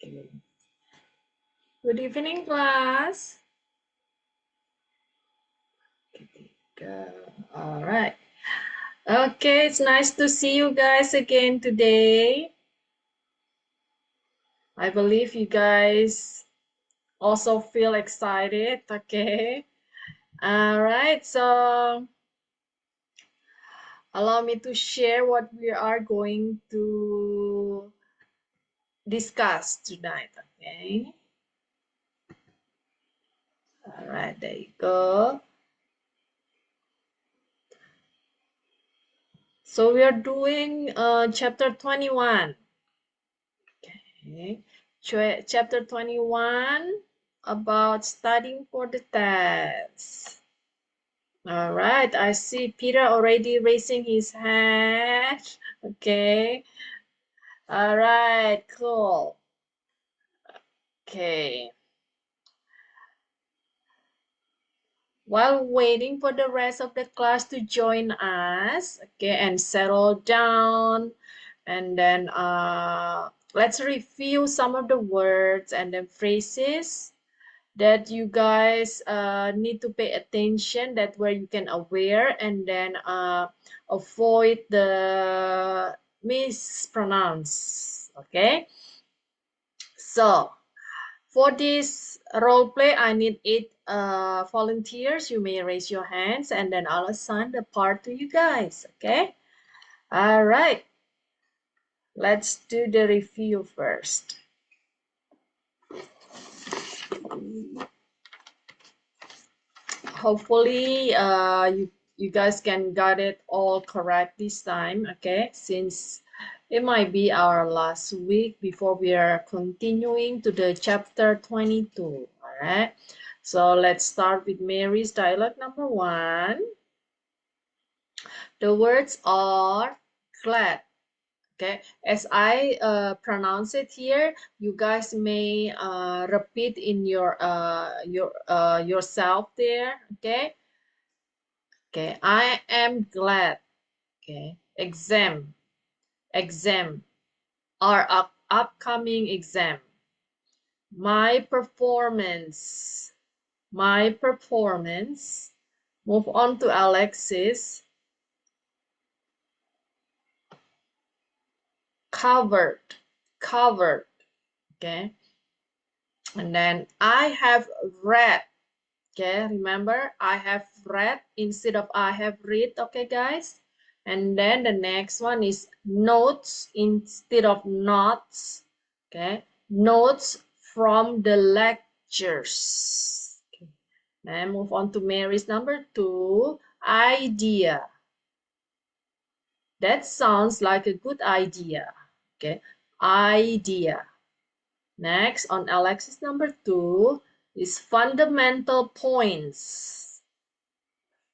Okay. Good evening, class. All right. Okay, it's nice to see you guys again today. I believe you guys also feel excited. Okay. All right. So allow me to share what we are going to discuss tonight. Okay. All right. There you go. So we are doing chapter 21. Okay. Chapter 21 about studying for the test. All right, I see Peter already raising his hand. Okay. All right, cool. Okay. While waiting for the rest of the class to join us, okay, and settle down, and then let's review some of the words and then phrases that you guys need to pay attention, that where you can aware, and then avoid the mispronounce. Okay, so for this role play I need 8 volunteers. You may raise your hands and then I'll assign the part to you guys. Okay, all right, let's do the review first. Hopefully you guys can got it all correct this time. Okay, since it might be our last week before we are continuing to the chapter 22. All right, so let's start with Mary's dialogue number 1. The words are glad. Okay, as I pronounce it here, you guys may repeat in your yourself there. Okay. Okay, I am glad. Okay, exam, our upcoming exam. My performance, Move on to Alexis. Covered. Okay, and then I have read. Okay, remember I have read instead of I have read. Okay, guys. And then the next one is notes instead of notes. Okay, notes from the lectures. Okay. Then move on to Mary's number 2, idea. That sounds like a good idea. Okay, idea. Next on Alexis number 2 is fundamental points.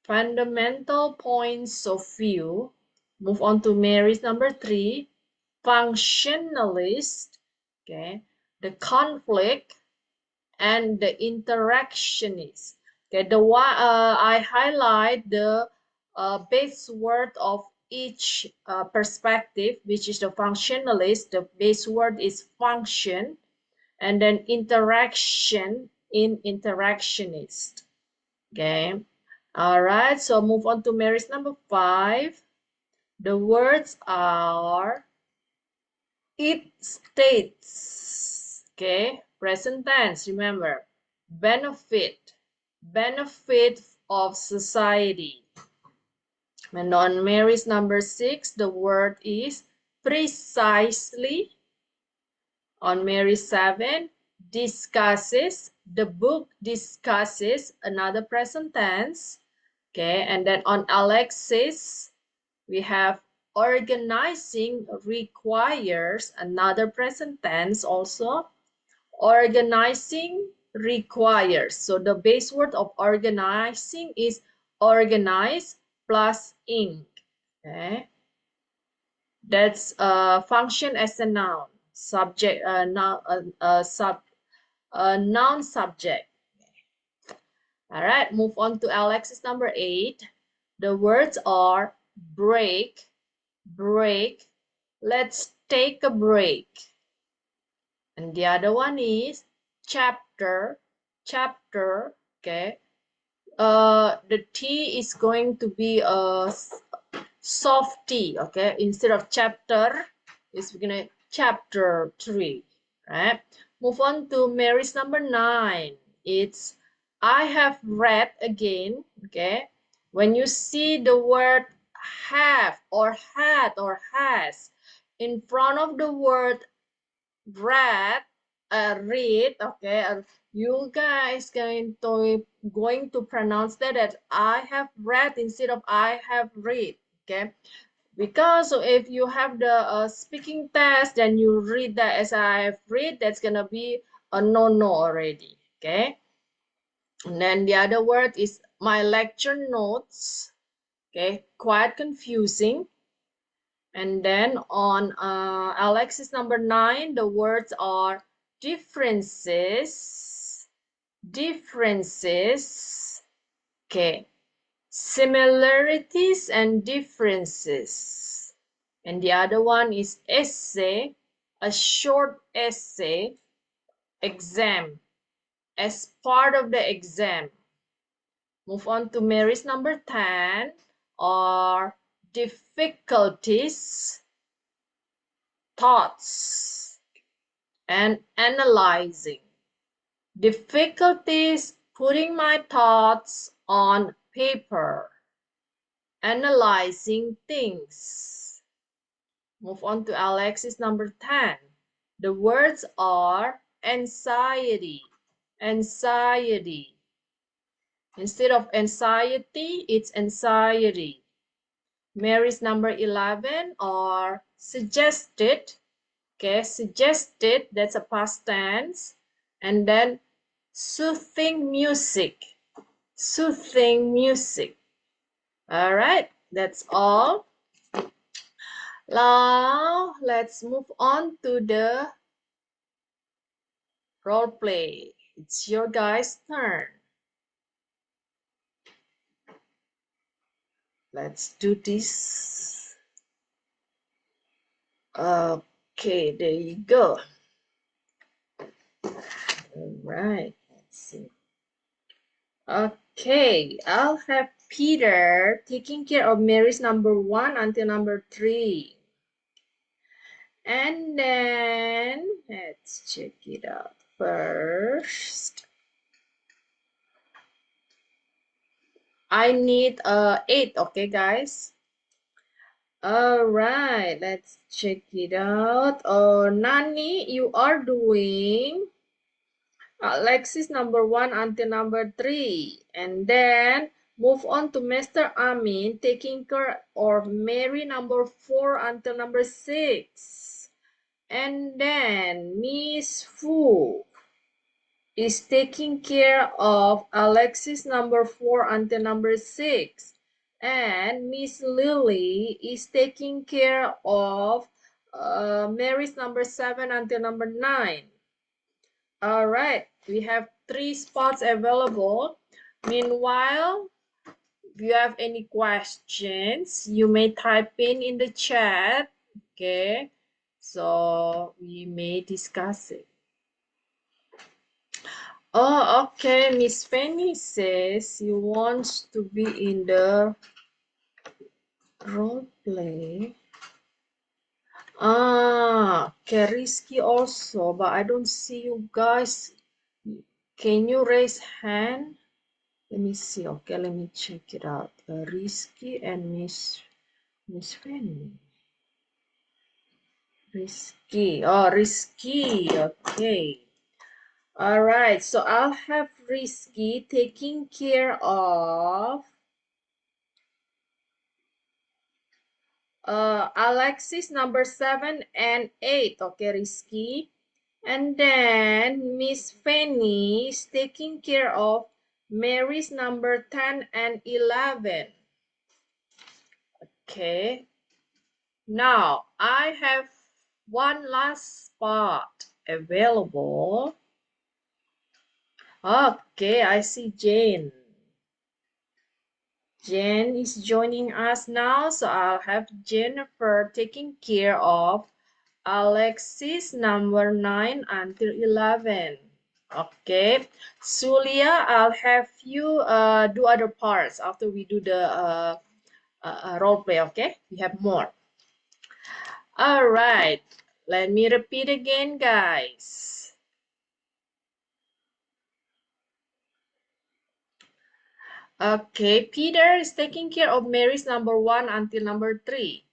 Fundamental points of view. Move on to Mary's number 3, functionalist. Okay, the conflict and the interactionist. Okay, the one I highlight the base word of each perspective, which is the functionalist. The base word is function, and then interaction in interactionist. Okay. All right, so move on to Mary's number 5. The words are it states. Okay, present tense, remember. Benefit of society. And on Mary's number 6, the word is precisely. On Mary's 7, discusses. The book discusses, another present tense. Okay, and then on Alexis, we have organizing requires, another present tense also. Organizing requires. So the base word of organizing is organize plus ing. Okay, that's function as a noun, subject, noun subject. All right, move on to Alexis number 8. The words are break. Let's take a break. And the other one is chapter, chapter, okay. The T is going to be a soft T, okay. Instead of chapter, it's gonna chapter 3, right? Move on to Mary's number 9. It's I have read again, okay. When you see the word have or had or has in front of the word read, read, okay, you guys going to pronounce that as I have read instead of I have read, okay? Because if you have the speaking test, then you read that as I have read, that's gonna be a no already, okay? And then the other word is my lecture notes, okay? Quite confusing. And then on Alexis number 9, the words are differences, differences, okay, similarities and differences. And the other one is essay, a short essay, exam, as part of the exam. Move on to Mary's number 10, are difficulties, thoughts, and analyzing. Difficulties putting my thoughts on paper. Analyzing things. Move on to Alexis number 10. The words are anxiety. Anxiety. Instead of anxiety, it's anxiety. Mary's number 11 are suggested. Okay, suggested, that's a past tense. And then soothing music. Soothing music. All right, that's all. Now, let's move on to the role play. It's your guys' turn. Let's do this. Okay, there you go. All right, let's see. Okay, I'll have Peter taking care of Mary's number 1 until number 3. And then, let's check it out first. I need 8, okay, guys? All right, let's check it out. Nani, you are doing Alexis number 1 until number 3. And then move on to Mr. Amin taking care of Mary number 4 until number 6. And then Miss Fu is taking care of Alexis number 4 until number 6. And Miss Lily is taking care of Mary's number 7 until number 9. All right, we have 3 spots available. Meanwhile, if you have any questions, you may type in the chat, okay? So we may discuss it. Oh, okay. Miss Fanny says you wants to be in the role play. Okay, risky also, but I don't see you guys. Can you raise hand? Let me see. Okay, let me check it out. Risky and Miss Fanny. Risky. Oh, risky. Okay. All right. So I'll have risky taking care of Alexis number 7 and 8. Okay, risky. And then Miss Fanny is taking care of Mary's number 10 and 11. Okay. Now I have one last spot available. Okay, I see Jane. Jane is joining us now, so I'll have Jennifer taking care of Alexis number 9 until 11. Okay, Sulia, I'll have you do other parts after we do the role play. Okay, we have more. All right, let me repeat again, guys. Okay, Peter is taking care of Mary's number 1 until number 3.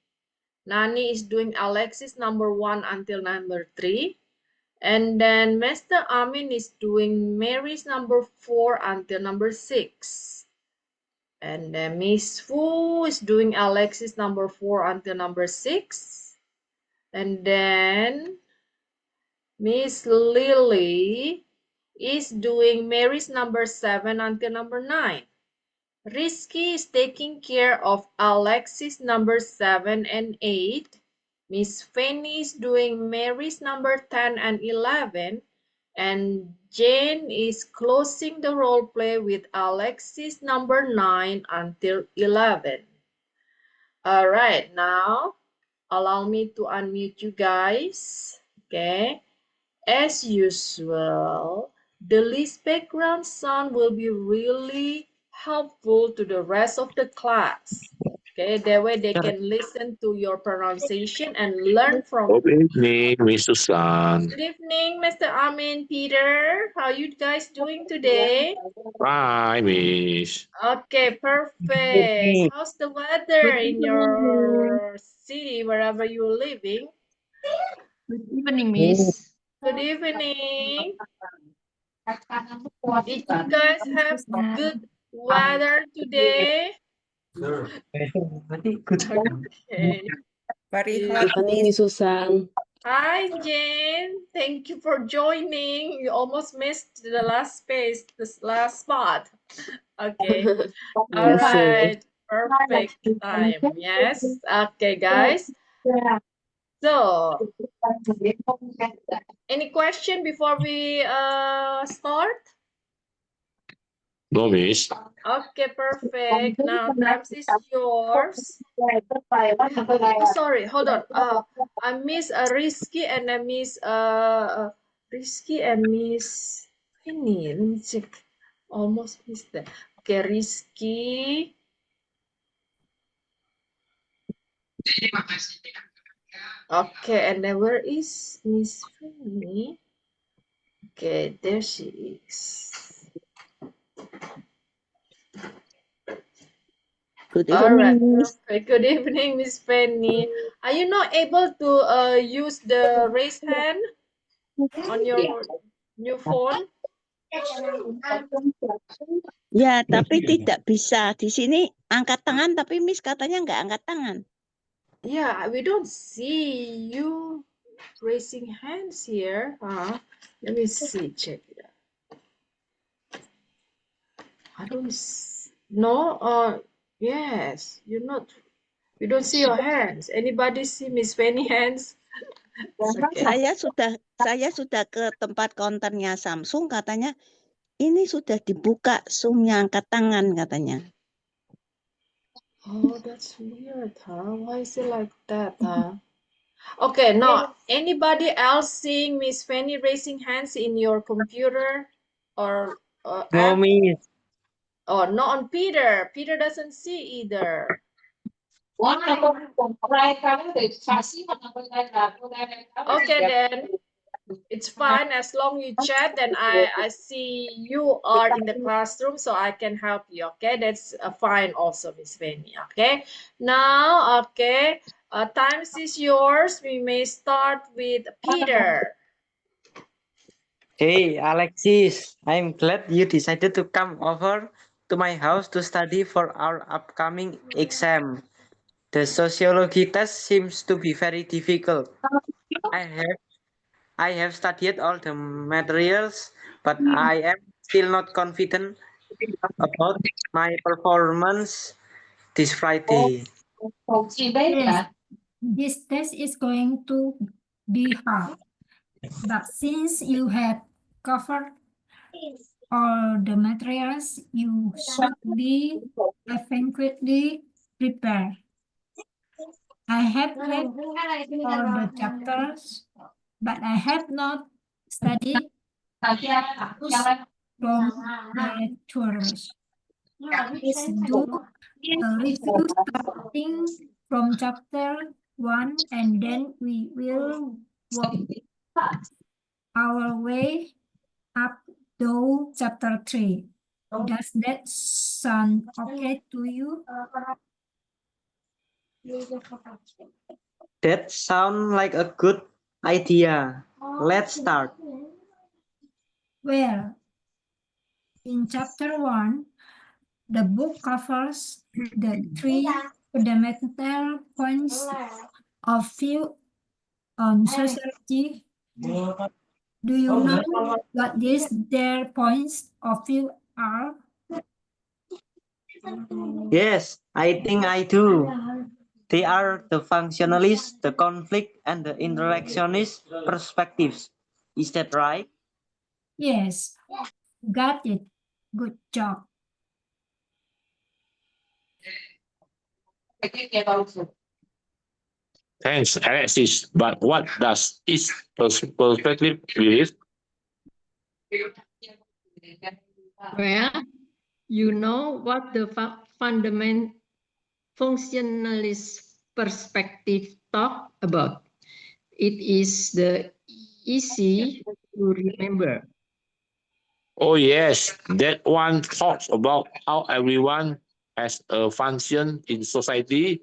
Nani is doing Alexis number 1 until number 3. And then Mr. Amin is doing Mary's number 4 until number 6. And then Miss Fu is doing Alexis number 4 until number 6. And then Miss Lily is doing Mary's number 7 until number 9. Rizky is taking care of Alexis number 7 and 8. Miss Fanny is doing Mary's number 10 and 11. And Jane is closing the role play with Alexis number 9 until 11. All right, now allow me to unmute you guys. Okay, as usual, the least background sound will be really helpful to the rest of the class. Okay, that way they can listen to your pronunciation and learn from Good evening, Miss Susan. Good evening, Mr. Amin, Peter. How are you guys doing today? Hi, Miss. Okay, perfect. How's the weather in your city, wherever you're living? Good evening, Miss. Good evening. Did you guys have good weather today? Okay. Very Yeah. hot. Evening, Susan. Hi, Jane. Thank you for joining. You almost missed the last space, this last spot. Okay. All Yes, sir. right. Perfect time. Yes. Okay, guys. So, any question before we start? No, Miss. Okay, perfect. Now, times is yours. Oh, sorry, hold on. I miss Rizky and I miss Rizky and Miss ini. Let me check. Almost missed that. Okay, Rizky. Okay, and then where is Miss Fanny? Okay, there she is. Good All right, evening. perfect. Good evening, Miss Fanny. Are you not able to use the raise hand on your new phone? Ya, tapi tidak bisa. Di sini angkat tangan, tapi Miss katanya nggak angkat tangan. Yeah, we don't see you raising hands here. Let me see, check it out. I don't no, yes, you're not, we don't see your hands. Anybody see Miss Fanny hands? Okay. Saya sudah ke tempat counternya Samsung, katanya ini sudah dibuka Zoom-nya angkat tangan katanya. Oh, that's weird, huh? Why is it like that, huh? Okay, now, anybody else seeing Miss Fanny raising hands in your computer or No, app? Miss. Oh, not on Peter. Peter doesn't see either. Okay, then it's fine as long you chat. Then I see you are in the classroom, so I can help you. Okay, that's fine also, Miss Fanny. Okay, now okay, times is yours. We may start with Peter. Hey, Alexis. I'm glad you decided to come over to my house to study for our upcoming exam. The sociology test seems to be very difficult. I have studied all the materials, but I am still not confident about my performance this Friday. Yes, this test is going to be hard, but since you have covered all the materials, you should be adequately prepared. I have read all the chapters, but I have not studied those from the lecturers. Please do a review starting from chapter 1 and then we will work our way up to chapter 3. Does that sound okay to you? That sounds like a good idea. Let's start. Well, in chapter 1, the book covers the three fundamental points of view on sociology. Do you know what their points of view are? Yes, I think I do. They are the functionalist, the conflict, and the interactionist perspectives. Is that right? Yes, got it. Good job. Thanks, Alexis. But what does each perspective with? Well, you know what the functionalist perspective talk about. It is the easy to remember. Oh, yes. That one talks about how everyone has a function in society.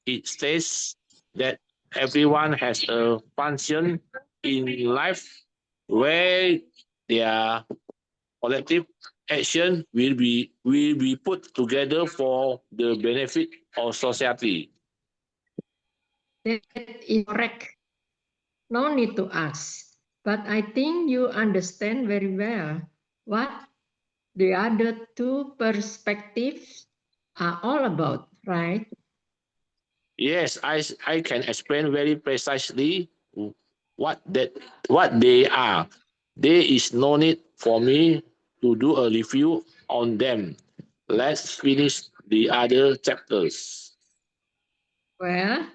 It states that everyone has a function in life where their collective action will be put together for the benefit of society. That is correct. No need to ask. But I think you understand very well what the other two perspectives are all about, right? Yes, I can explain very precisely what they are. There is no need for me to do a review on them. Let's finish the other chapters. Well,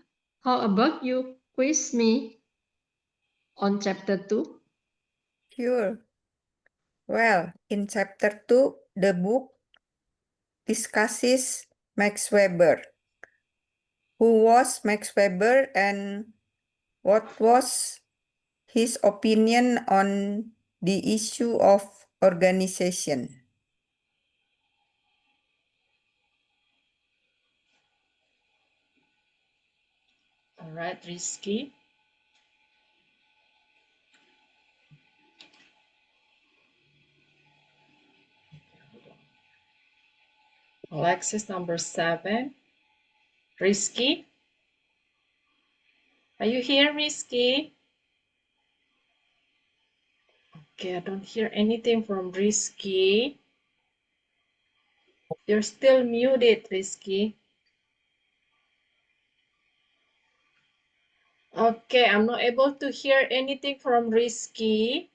how about you quiz me on chapter 2? Sure. Well, in chapter 2, the book discusses Max Weber. Who was Max Weber and what was his opinion on the issue of organization? All right, Rizky. Alexis, number 7. Rizky? Are you here, Rizky? Okay, I don't hear anything from Rizky. You're still muted, Rizky. Okay, I'm not able to hear anything from Rizky.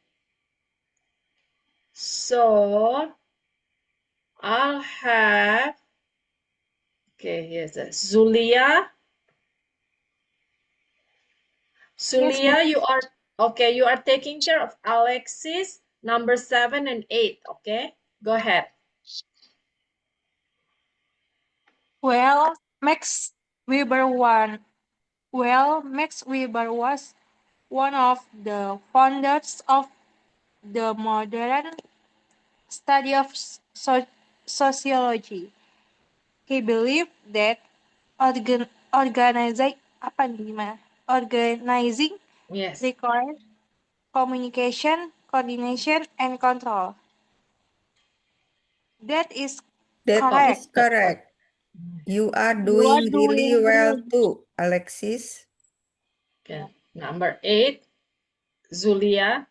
So, I'll have, okay, here's a Zulia. Zulia, you are, okay, you are taking care of Alexis, number 7 and 8, okay? Go ahead. Well, Max Weber was one of the founders of the modern study of sociology. He believed that organizing Yes. requires communication, coordination, and control. That is correct. Correct. You are doing really well too, Alexis. Okay, number 8, Zulia.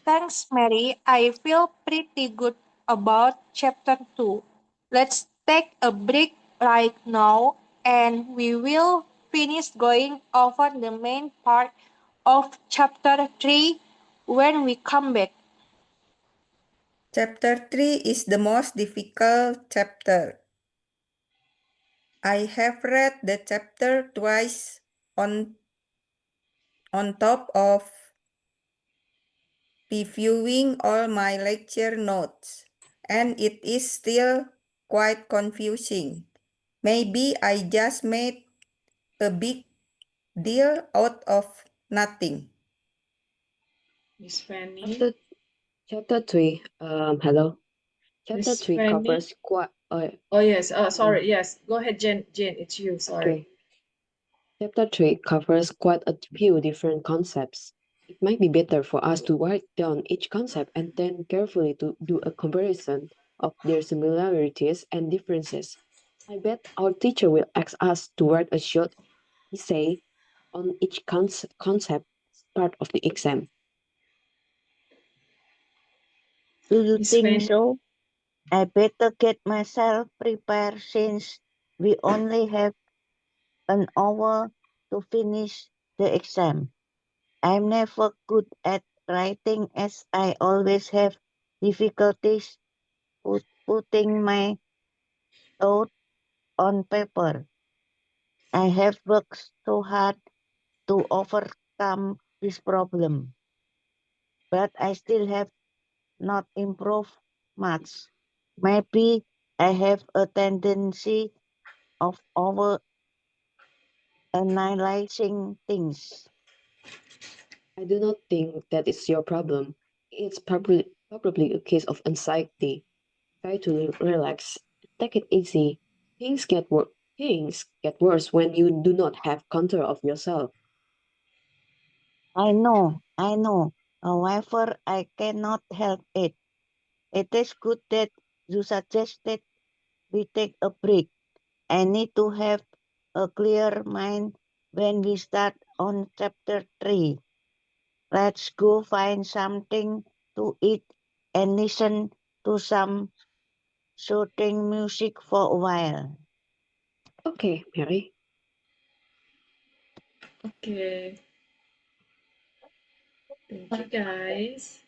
Thanks, Mary. I feel pretty good about chapter 2. Let's take a break right now and we will finish going over the main part of chapter 3 when we come back. Chapter 3 is the most difficult chapter. I have read the chapter twice on top of reviewing all my lecture notes, and it is still quite confusing. Maybe I just made a big deal out of nothing. Miss Fanny. Chapter 3, hello. Chapter Miss 3 Fanny. covers quite, Oh yes, sorry, yes. Go ahead, Jane. Jane, it's you, sorry. okay. Chapter 3 covers quite a few different concepts. It might be better for us to write down each concept and then carefully to do a comparison of their similarities and differences. I bet our teacher will ask us to write a short essay on each concept part of the exam. Do you Miss think Fanny. so? I better get myself prepared since we only have an hour to finish the exam. I'm never good at writing as I always have difficulties putting my thought on paper. I have worked so hard to overcome this problem, but I still have not improved much. Maybe I have a tendency of over analyzing things. I do not think that is your problem. It's probably a case of anxiety. Try to relax. Take it easy. Things get worse when you do not have control of yourself. I know. However, I cannot help it. It is good that you suggested we take a break. I need to have a clear mind when we start on chapter 3. Let's go find something to eat and listen to some soothing music for a while. Okay, Mary. Okay. Thank you, guys.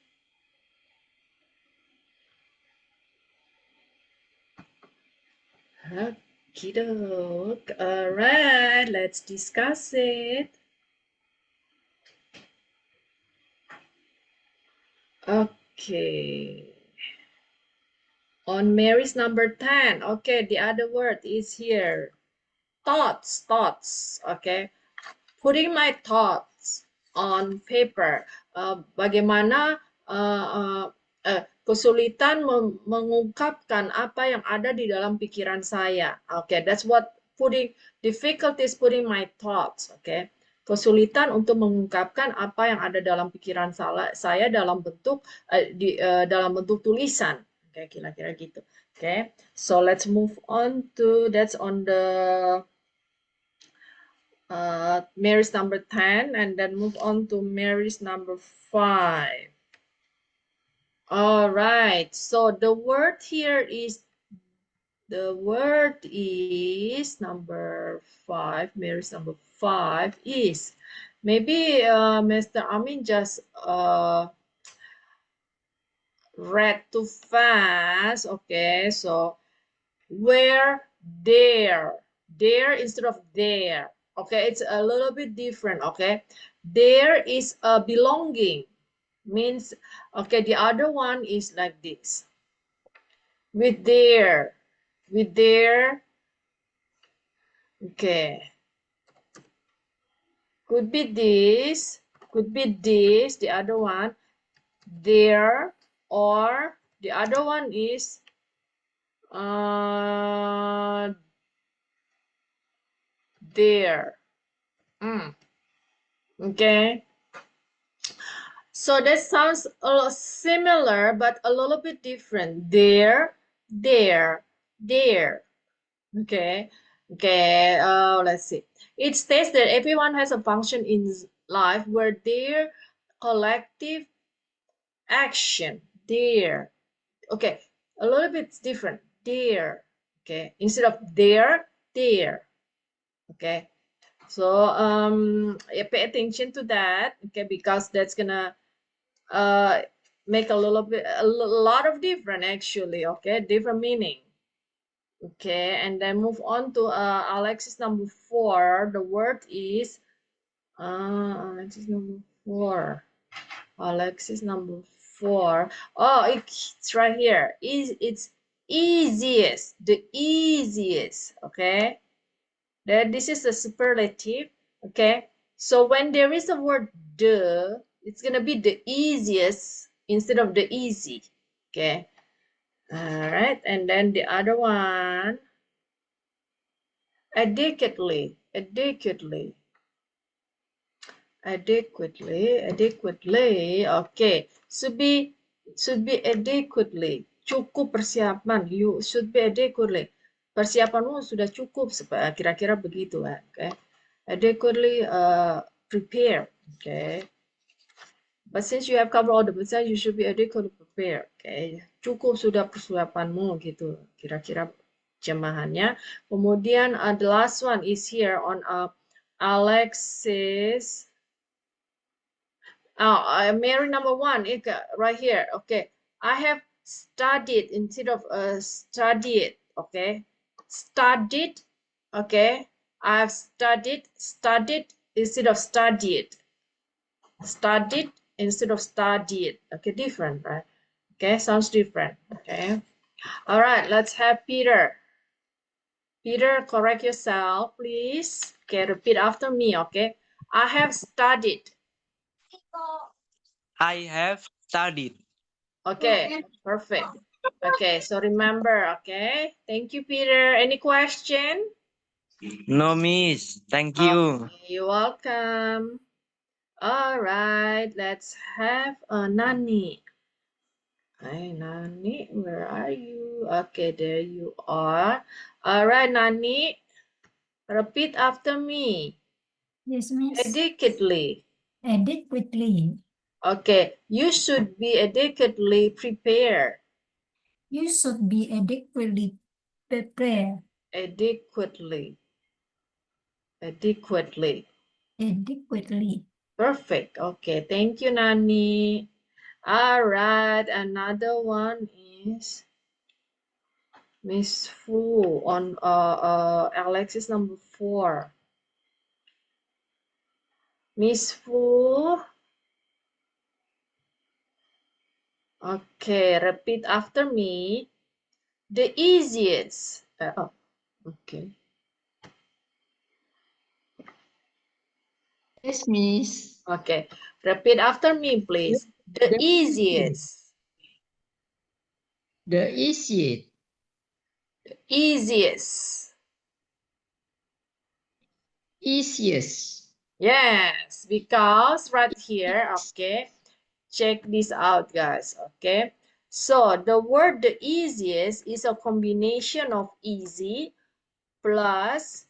Okey-doke. All right, let's discuss it. Okay. On Mary's number 10. Okay, the other word is here. Thoughts. Okay. Putting my thoughts on paper. Bagaimana kesulitan mengungkapkan apa yang ada di dalam pikiran saya. Okay, that's what difficulties putting my thoughts. Okay. Kesulitan untuk mengungkapkan apa yang ada dalam pikiran saya dalam bentuk dalam bentuk tulisan. Oke, kira-kira gitu. Oke, so let's move on to that's on the Mary's number 10 and then move on to Mary's number 5. All right, so the word here is number 5. Mary's number 5 is maybe Mr. Amin just read too fast. Okay, so where, there instead of there. Okay, it's a little bit different. Okay, there is a belonging, means okay, the other one is like this, with there. Okay, could be this, the other one there, or the other one is there. Okay, so that sounds a little similar but a little bit different. There. Okay, let's see. It states that everyone has a function in life where their collective action, there. Okay, a little bit different. There. Okay, instead of there. Okay, so yeah, pay attention to that. Okay, because that's gonna make a lot of different, actually. Okay, different meaning. Okay, and then move on to Alexis number 4. The word is Alexis number 4. Alexis number 4. Oh, it's right here. It's easiest. The easiest. Okay. Then this is the superlative. Okay. So when there is a word the, it's gonna be the easiest instead of the easy. Okay. All right. And then the other one, adequately. Adequately. Adequately. Okay. Should be adequately. Cukup persiapan. You should be adequately. Persiapanmu sudah cukup, kira-kira begitu kan. Okay. Adequately prepare. Okay. But since you have covered all the basics, you should be adequately prepared. Okay. Cukup sudah persiapanmu gitu. Kira-kira jemahannya. Kemudian the last one is here on Alexis. Mary number 1, right here. Okay, I have studied instead of studied. Okay, studied. Okay, I have studied instead of studied. Studied instead of studied. Okay, different, right? Okay, sounds different. Okay, all right. Let's have Peter. Peter, correct yourself, please. Okay, repeat after me. Okay, I have studied. I have studied. Okay, perfect. Okay, so remember, okay? Thank you, Peter. Any question? No, miss. Thank you. Okay, you're welcome. All right, let's have Nani. Hi, Nani, where are you? Okay, there you are. All right, Nani, repeat after me. Yes, miss. Adequately. Adequately. Okay, you should be adequately prepared. You should be adequately prepared. Adequately. Adequately. Adequately. Perfect. Okay, thank you, Nani. All right, another one is Miss Fu on Alexis number 4. Miss Fu. Okay, repeat after me. The easiest. Okay. Yes, miss. Okay, repeat after me, please. The easiest. The easiest. Easiest. Easiest. Yes, because right here, okay, check this out, guys, okay? So the word the easiest is a combination of easy plus,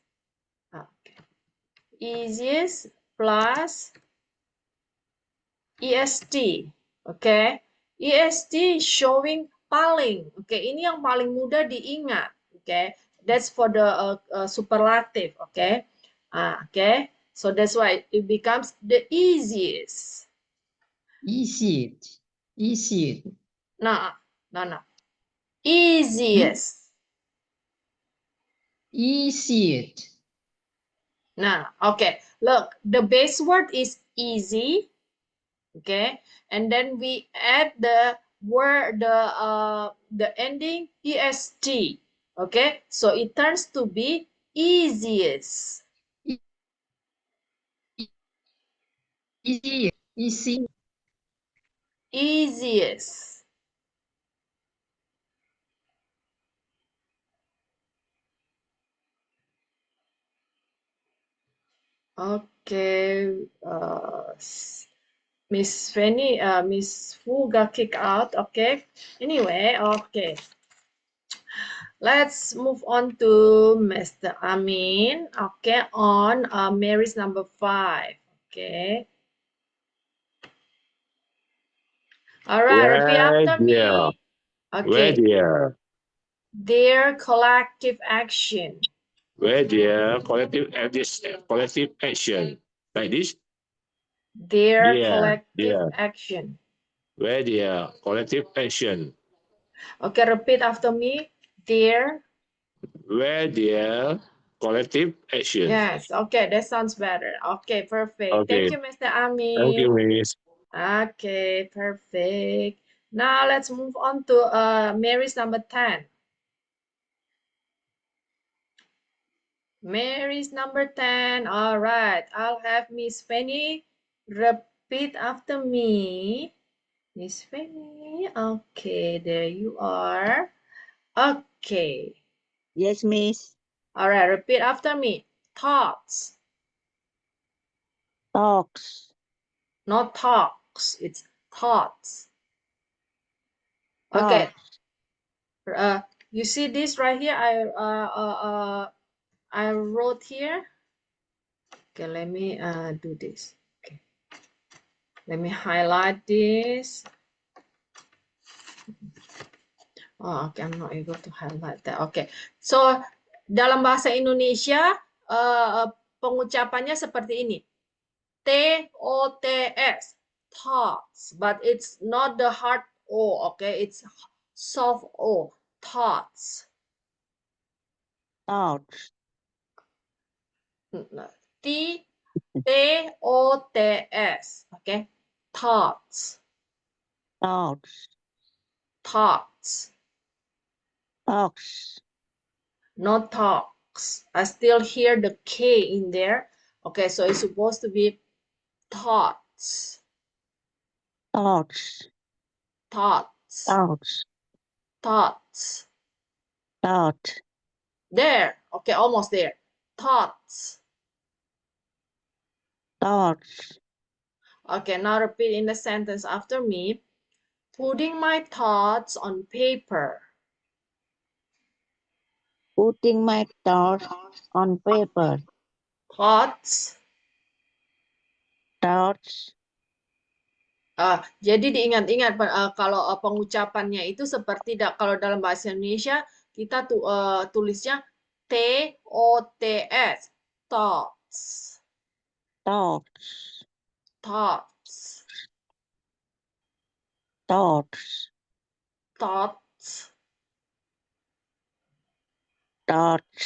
okay, easiest plus est, okay? Est showing paling, okay? Ini yang paling mudah diingat, okay? That's for the superlative, okay? Okay, so that's why it becomes the easiest. Easiest. Easiest. No. Easiest. Easiest. No. Okay. Look, the base word is easy. Okay, and then we add the word the ending est. Okay, so it turns to be easiest. Easy. Easy. Easiest. Okay, Miss Fanny, Miss Fu got kicked out. Okay, anyway, okay. Let's move on to Mr. Amin. Okay, on Mary's number 5. Okay. All right, repeat after me. Where Okay. there? Their collective action. Where there collective action like this? Their Yeah, collective yeah. action. Where there collective action? Okay, repeat after me. Their were their collective action. Yes, okay, that sounds better. Okay, perfect. Okay. Thank you, Mr. Thank you, Amin. Miss. Okay, perfect. Now let's move on to Mary's number 10. Mary's number 10. All right, I'll have Miss Fanny repeat after me. Miss Fanny. Okay, there you are. Okay. Yes, Miss. All right, repeat after me. Thoughts, Talks. not talks. It's thoughts. Okay. You see this right here? I wrote here. Okay, let me do this. Okay, let me highlight this. Oh, okay, I'm not able to highlight that. Okay, so dalam bahasa Indonesia pengucapannya seperti ini. T-O-T-S, thoughts, but it's not the hard O, okay? It's soft O, thoughts. Thoughts. T-O-T-S, okay? Thoughts, Thoughts. thoughts, Talks. not talks. I still hear the K in there. Okay, so it's supposed to be thoughts, Thoughts. thoughts, Thoughts. thoughts. Thought. There, okay, almost there. Thoughts. Thoughts. Okay, now repeat in the sentence after me. Putting my thoughts on paper. Putting my thoughts on paper. Thoughts. Thoughts. Jadi diingat-ingat kalau pengucapannya itu seperti kalau dalam bahasa Indonesia kita tulisnya T-O-T-S. Thoughts. Thoughts. Thoughts. Thoughts. Thoughts. Thoughts.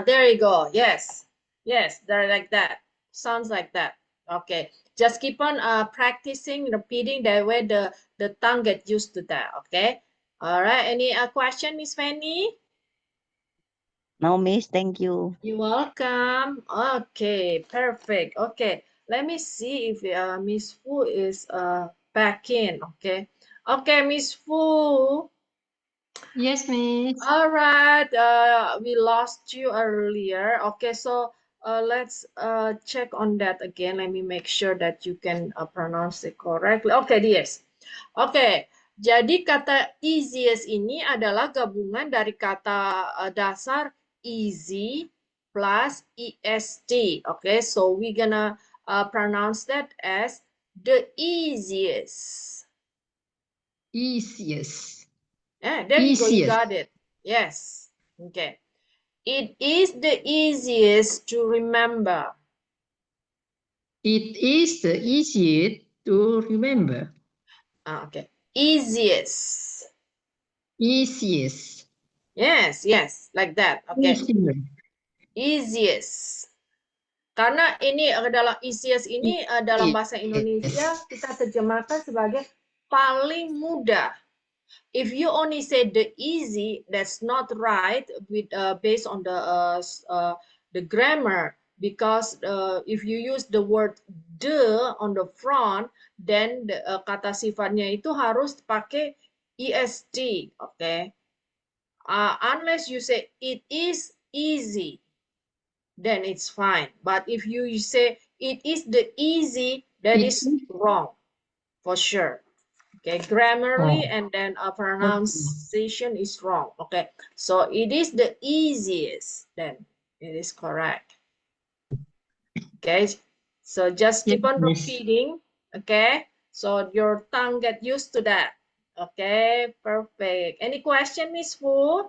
There you go. Yes. Yes, they're like that. Sounds like that. Okay. Just keep on practicing, repeating that way the tongue get used to that. Okay. All right. Any question, Miss Fanny? No, Miss. Thank you. You're welcome. Okay. Perfect. Okay. Let me see if Miss Fu is back in. Okay. Okay, Miss Fu. Yes, Miss. All right, we lost you earlier. Okay, so let's check on that again. Let me make sure that you can pronounce it correctly. Okay, yes. Oke, jadi kata easiest ini adalah gabungan dari kata dasar easy plus est. Okay, so we gonna pronounce that as the easiest. Easiest. There you go, you Easiest. got it. Yes. Okay. It is the easiest to remember. It is the easiest to remember. Okay. Easiest. Easiest. Yes, yes, like that. Okay. Easier. Easiest. Karena ini adalah easiest ini dalam bahasa Indonesia kita terjemahkan sebagai paling mudah. If you only say the easy, that's not right with based on the grammar, because if you use the word the on the front, then kata sifatnya itu harus pakai est, okay? Unless you say it is easy, then it's fine. But if you say it is the easy, that is wrong for sure. Okay, grammarly and then pronunciation is wrong. Okay, so it is the easiest, then it is correct. Okay, so just keep on repeating. Okay, so your tongue get used to that. Okay, perfect. Any question, Miss Fu?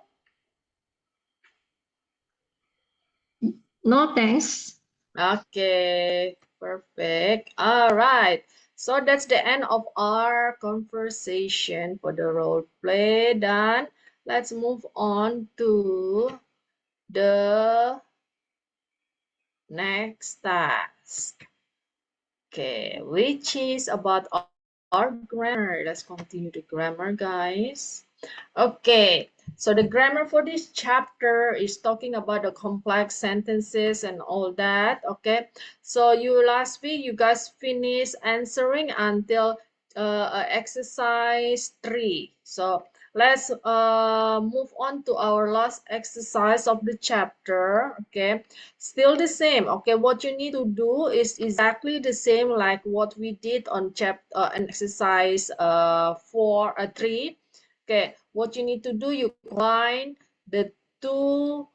No, thanks. Okay, perfect. All right. So that's the end of our conversation for the role play. Dan let's move on to the next task. Okay, which is about our grammar. Let's continue the grammar, guys. Okay, so the grammar for this chapter is talking about the complex sentences and all that. Okay, so last week you guys finished answering until exercise 3. So let's move on to our last exercise of the chapter. Okay, still the same. Okay, what you need to do is exactly the same like what we did on chapter and exercise 3. Okay, what you need to do, you combine the two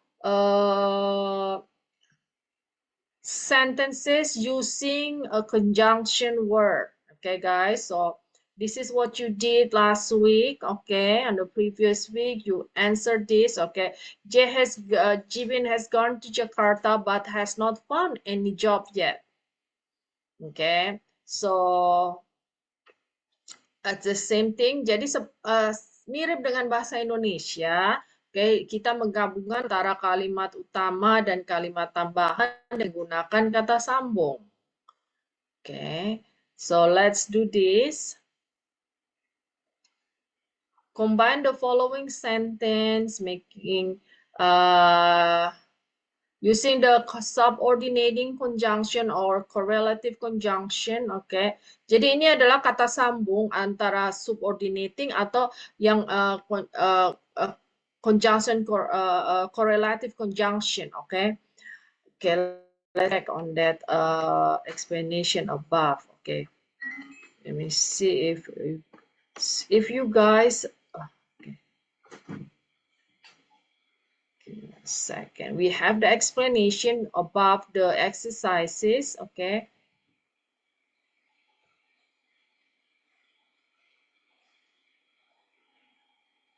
sentences using a conjunction word. Okay, guys, so this is what you did last week. Okay, and the previous week you answered this. Okay, Jibin has gone to Jakarta but has not found any job yet. Okay, so it's the same thing. Jadi mirip dengan bahasa Indonesia. Oke, kita menggabungkan antara kalimat utama dan kalimat tambahan menggunakan kata sambung. Oke, so let's do this. Combine the following sentence, making using the subordinating conjunction or correlative conjunction. Oke, jadi ini adalah kata sambung antara subordinating atau yang conjunction correlative conjunction. Oke, let's check on that explanation above. Okay, let me see if you guys. Give me a second. We have the explanation above the exercises. Okay.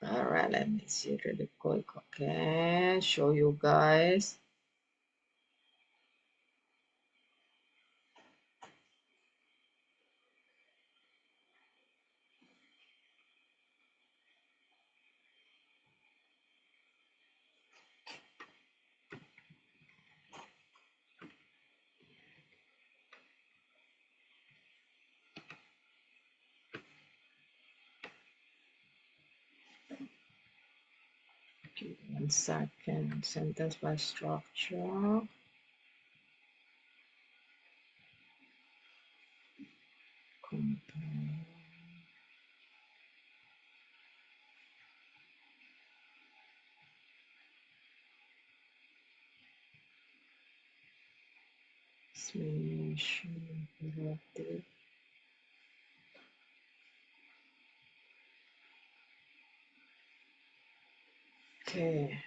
All right, let me see really quick. Okay, show you guys. Okay, 1 second. Sentence by structure. Compare. Explanation. Relative. Okay.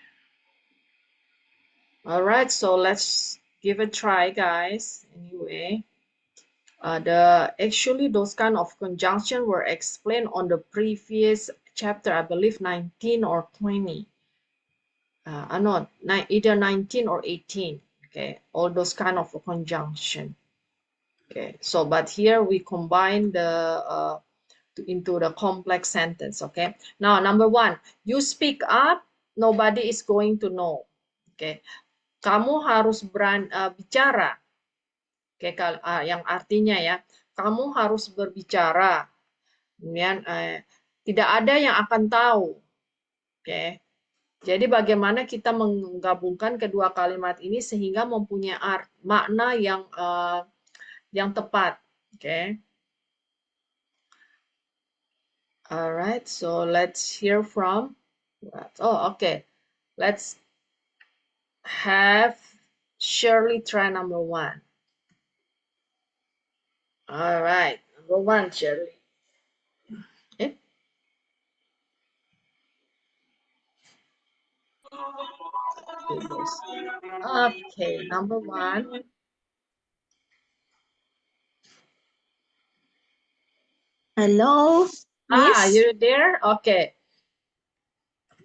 All right, so let's give a try, guys. Anyway, actually those kind of conjunction were explained on the previous chapter, I believe 19 or 20. No, either 19 or 18. Okay, all those kind of conjunction. Okay, so but here we combine the into the complex sentence. Okay, now number 1, you speak up, nobody is going to know. Okay, kamu harus bicara. Oke, yang artinya ya, kamu harus berbicara. Kemudian tidak ada yang akan tahu. Oke. Jadi bagaimana kita menggabungkan kedua kalimat ini sehingga mempunyai makna yang tepat. Oke. Alright, so let's hear from. Oh, okay. Let's have Shirley try number 1. All right, number 1, Shirley. Okay. Okay, number 1. Hello, Miss. You're there? Okay.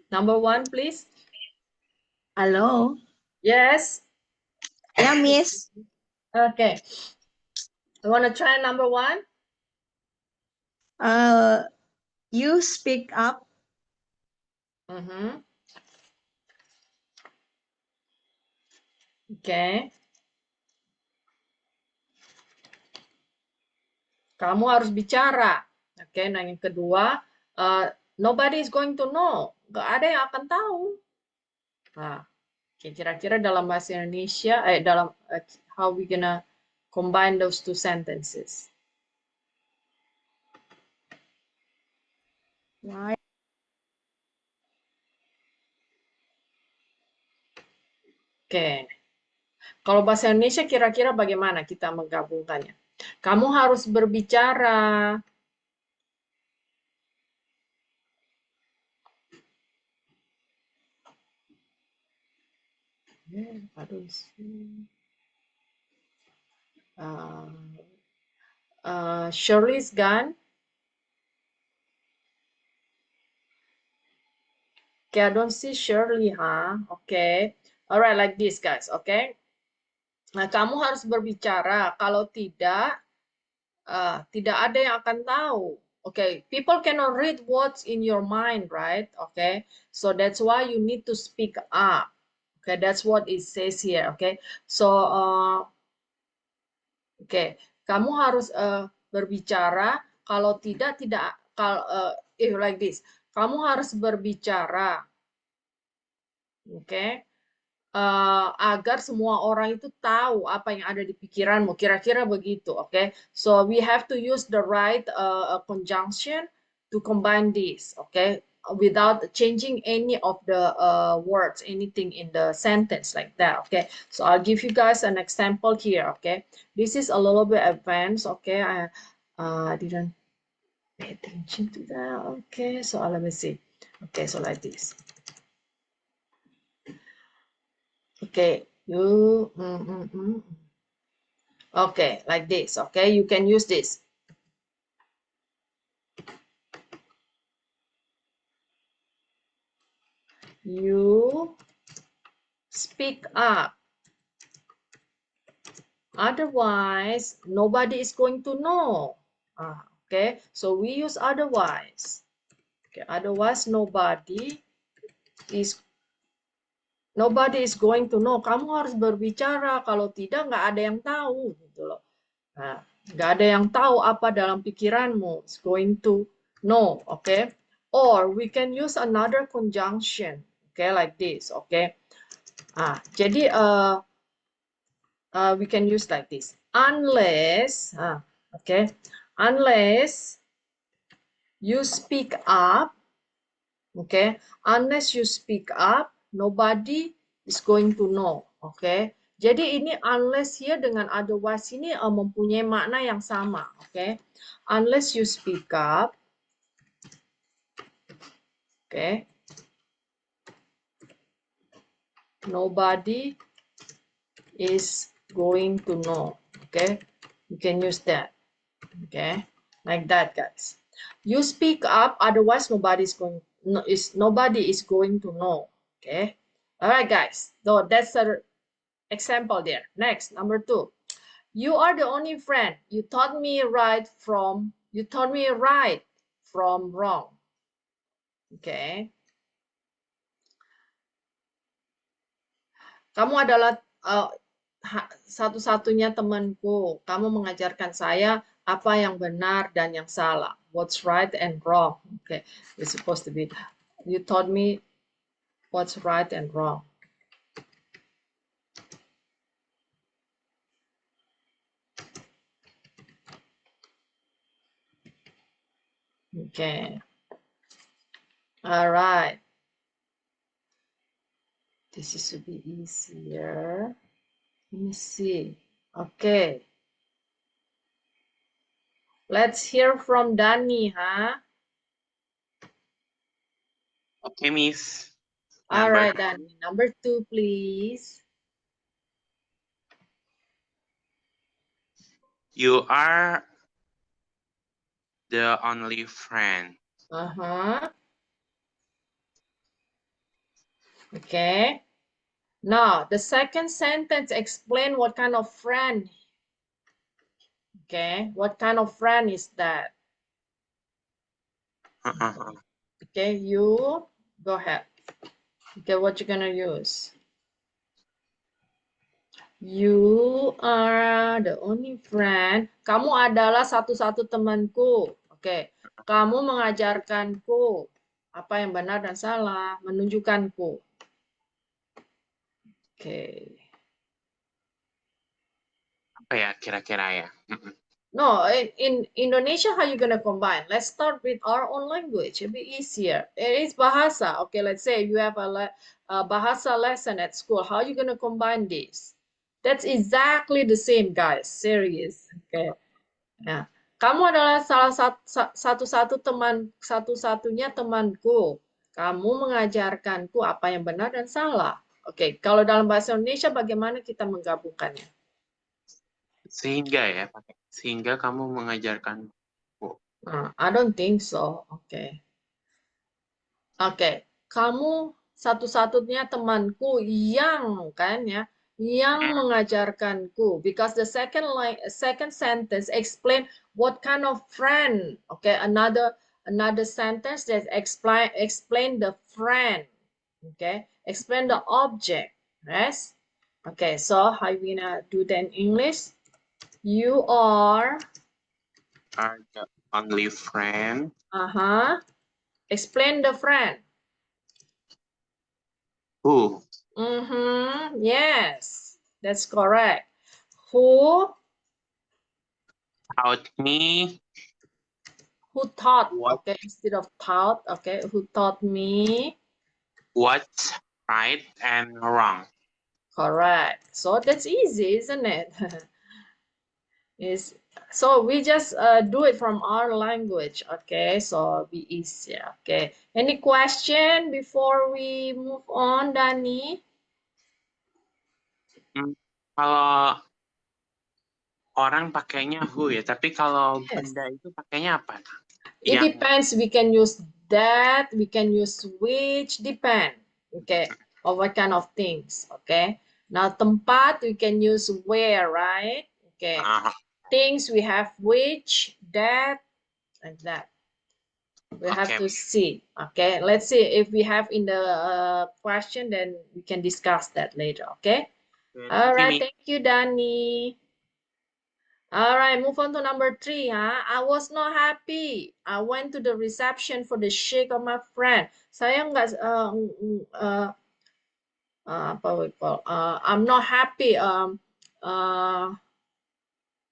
Number 1, please. Hello. Yes. Yeah, Miss. Okay. I want to try number 1. You speak up. Oke. Kamu harus bicara. Oke, nah yang kedua, nobody is going to know. Gak ada yang akan tahu. Nah, kira-kira dalam bahasa Indonesia, dalam how we gonna combine those two sentences? Why? Oke. Kalau bahasa Indonesia kira-kira bagaimana kita menggabungkannya? Kamu harus berbicara. Shirley's gone. Okay, I don't see Shirley, huh? Okay. Alright, like this, guys. Okay. Nah, kamu harus berbicara. Kalau tidak, tidak ada yang akan tahu. Okay, people cannot read what's in your mind, right? Okay, so that's why you need to speak up. Okay, that's what it says here. Okay, so okay, kamu harus berbicara. Kalau tidak, kalau like this, kamu harus berbicara. Okay. Agar semua orang itu tahu apa yang ada di pikiranmu, kira-kira begitu, okay? So we have to use the right conjunction to combine this, okay? Without changing any of the words, anything in the sentence like that, okay? So I'll give you guys an example here, okay? This is a little bit advanced, okay? I didn't pay attention to that, okay? So let me see. Okay, so like this. Okay, okay, like this. Okay, you can use this. You speak up. Otherwise, nobody is going to know. Okay, so we use otherwise. Okay, otherwise nobody is going to know. Kamu harus berbicara. Kalau tidak, nggak ada yang tahu, gitu loh. Nah, nggak ada yang tahu apa dalam pikiranmu. It's going to know, okay? Or we can use another conjunction, okay, like this, okay? Jadi we can use like this. Unless, okay, unless you speak up, okay? Unless you speak up, nobody is going to know, okay? Jadi ini unless here dengan otherwise ini mempunyai makna yang sama, okay? Unless you speak up, okay? Nobody is going to know, okay? You can use that, okay? Like that, guys. You speak up, otherwise nobody is going to know, okay? All right, guys. So that's an example there. Next, number 2. You are the only friend. You taught me right from wrong. Okay. Kamu adalah satu-satunya temanku. Kamu mengajarkan saya apa yang benar dan yang salah. What's right and wrong. Okay. It's supposed to be, you taught me what's right and wrong. Okay. All right. This should be easier. Let me see. Okay. Let's hear from Danny, huh? Okay, Miss. All right, Danny. Number 2, please. You are the only friend. Okay. Now, the second sentence explain what kind of friend. Okay, what kind of friend is that? Okay, you Go ahead. Okay, what you gonna use? You are the only friend. Kamu adalah satu-satu temanku. Oke. Kamu mengajarkanku apa yang benar dan salah, menunjukkanku. Oke. Apa ya kira-kira ya? No, in Indonesia, how you gonna combine? Let's start with our own language. It'll be easier. It is bahasa. Okay, let's say you have a bahasa lesson at school. How you gonna combine this? That's exactly the same, guys. Serious. Okay. Nah, kamu adalah satu-satunya temanku. Kamu mengajarkanku apa yang benar dan salah. Oke, kalau dalam bahasa Indonesia bagaimana kita menggabungkannya? Sehingga ya, pakai sehingga kamu mengajarkan. I don't think so. Oke. Oke, kamu satu-satunya temanku yang kan ya, yang mengajarkanku. Because the second sentence explain what kind of friend. Okay, another sentence that explain the friend. Okay, explain the object. Yes. Okay, so how you gonna do that in English? You are the only friend. Explain the friend. Who? Yes, that's correct. Who Taught me. Who taught? What? Okay, instead of taught. Okay, who taught me? What's right and wrong? Correct. So that's easy, isn't it? So we just do it from our language. Okay, so be easier. Okay. Any question before we move on, Dani? Kalau orang pakainya who ya, tapi kalau benda itu pakainya apa? It depends. We can use that. We can use which. Depend. Okay. Or what kind of things. Okay. Now tempat we can use where, right? Okay. Things we have which, that, like that. We have to see. Okay. Let's see if we have in the question, then we can discuss that later. Okay. All right. Thank you, Dani. All right, move on to number 3. I was not happy. I went to the reception for the shake of my friend. Saya nggak apa we call? I'm not happy.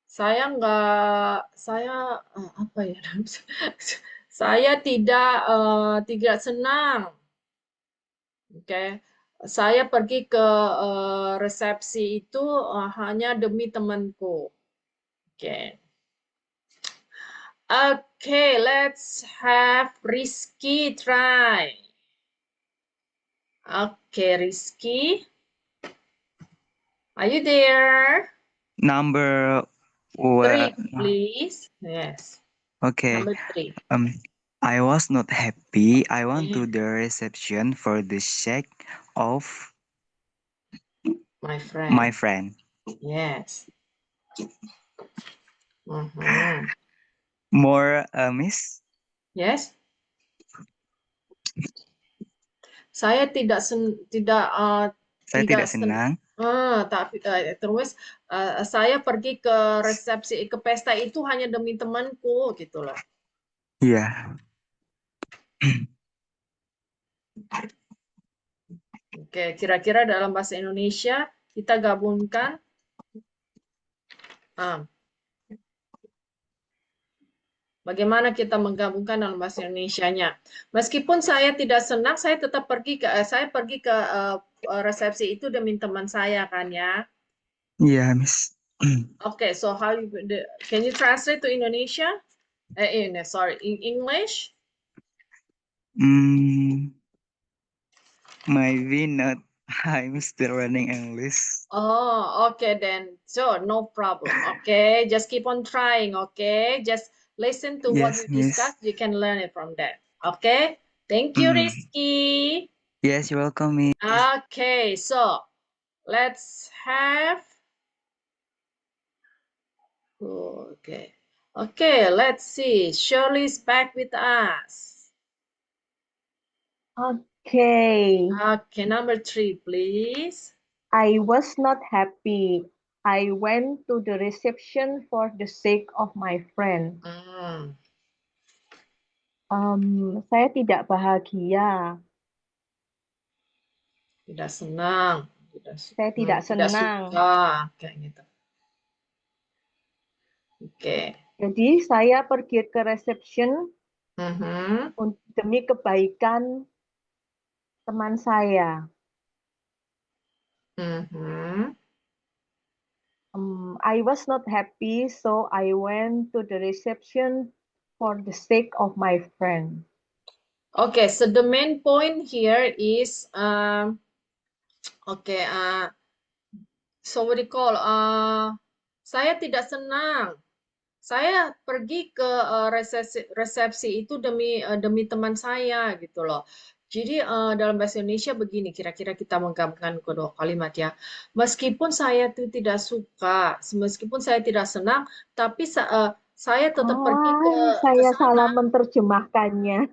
Saya apa ya? Saya tidak senang. Oke. Saya pergi ke resepsi itu hanya demi temanku. Oke. Okay, let's have Rizky try. Okay, Rizky. Are you there? Number 3, please. Yes. Okay. Number 3. I was not happy. I went to the reception for the shake of my friend. Yes. More, Miss? Yes. Saya tidak senang. Tapi terus saya pergi ke resepsi ke pesta itu hanya demi temanku gitu loh. Iya. Oke, kira-kira dalam bahasa Indonesia kita gabungkan. Bagaimana kita menggabungkan dalam bahasa Indonesianya? Meskipun saya tidak senang, saya tetap pergi ke resepsi itu demi teman saya kan ya? Iya, Miss. Okay, so can you translate to Indonesia? In English? Maybe not. I'm still learning English. Oh, okay then. So no problem. Okay, just keep on trying. Okay, just listen to what we discussed. You can learn it from that. Okay. Thank you, Rizky. Yes, you're welcome, Miss. Okay, so let's have. Okay, let's see. Shirley's back with us. Okay. Okay, number 3, please. I was not happy. I went to the reception for the sake of my friend. Saya tidak bahagia. Tidak senang. Saya tidak Tidak senang. suka. Kayak gitu. Oke. Jadi saya pergi ke reception demi kebaikan teman saya. I was not happy, so I went to the reception for the sake of my friend. Okay, so the main point here is so what do you call? Saya tidak senang. Saya pergi ke resepsi itu demi teman saya gitu loh. Jadi dalam bahasa Indonesia begini, kira-kira kita menggabungkan kedua kalimat ya. Meskipun saya itu tidak suka, meskipun saya tidak senang, tapi saya tetap pergi ke Saya sana. salah menerjemahkannya.